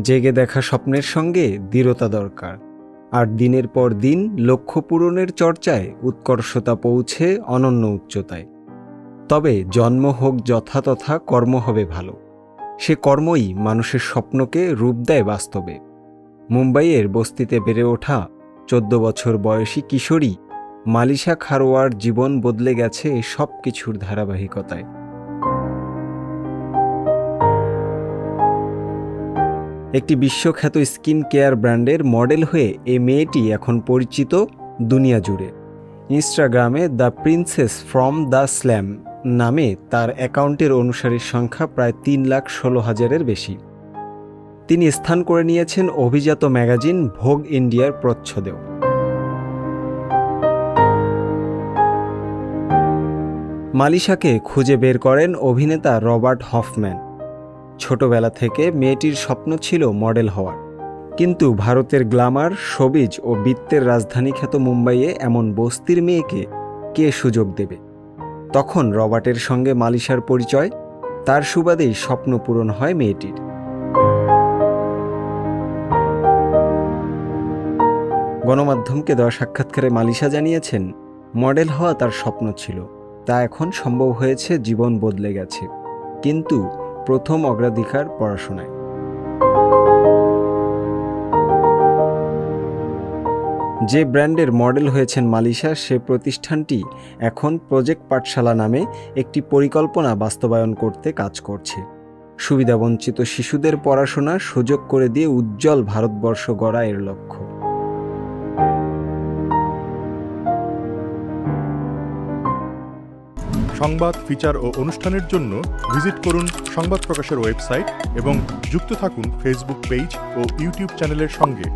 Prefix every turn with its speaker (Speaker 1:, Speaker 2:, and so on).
Speaker 1: জেগে দেখা স্বপ্নের সঙ্গে দৃঢ়তা দরকার, আর দিনের পর দিন লক্ষ্য পূরণের চর্চায় উৎকর্ষতা পৌঁছে অনন্য উচ্চতায়। তবে জন্ম হোক যথাতথা, কর্ম হবে ভালো। সে কর্মই মানুষের স্বপ্নকে রূপ দেয় বাস্তবে। মুম্বাইয়ের বস্তিতে বেড়ে ওঠা 14 বছর বয়সী কিশোরী মালিশা খারোয়ার জীবন বদলে গেছে সব কিছুর ধারাবাহিকতায়। একটি বিশ্বখ্যাত স্কিন কেয়ার ব্র্যান্ডের মডেল হয়ে এই মেয়েটি এখন পরিচিত দুনিয়া জুড়ে। ইনস্টাগ্রামে the princess from the slam নামে তার অ্যাকাউন্টের অনুসারীর সংখ্যা প্রায় 3,16,000-এর বেশি। তিনি স্থান করে নিয়েছেন অভিজাত ম্যাগাজিন ভোগ ইন্ডিয়ার প্রচ্ছদেও। মালিশাকে খুঁজে বের করেন অভিনেতা রবার্ট হফম্যান। ছোটবেলা থেকে মেয়েটির স্বপ্ন ছিল মডেল হওয়ার, কিন্তু ভারতের গ্ল্যামার, শোবিজ ও বিত্তের রাজধানী খ্যাত মুম্বাইয়ে এমন বস্তির মেয়েকে কে সুযোগ দেবে? তখন রবার্টের সঙ্গে মালিশার পরিচয়, তার সুবাদেই স্বপ্ন পূরণ হয় মেয়েটির। গণমাধ্যমকে দেওয়া সাক্ষাৎকারে মালিশা জানিয়েছেন, মডেল হওয়া তার স্বপ্ন ছিল, তা এখন সম্ভব হয়েছে, জীবন বদলে গেছে, কিন্তু প্রথম অগ্রাধিকার পড়াশোনায়। যে ব্র্যান্ডের মডেল হয়েছেন মালিশা, সে প্রতিষ্ঠানটি এখন প্রজেক্ট পাঠশালা নামে একটি পরিকল্পনা বাস্তবায়ন করতে কাজ করছে। সুবিধাবঞ্চিত শিশুদের পড়াশোনার সুযোগ করে দিয়ে উজ্জ্বল ভারতবর্ষ গড়া এর লক্ষ্য।
Speaker 2: সংবাদ, ফিচার ও অনুষ্ঠানের জন্য ভিজিট করুন সংবাদ প্রকাশের ওয়েবসাইট এবং যুক্ত থাকুন ফেসবুক পেজ ও ইউটিউব চ্যানেলের সঙ্গে।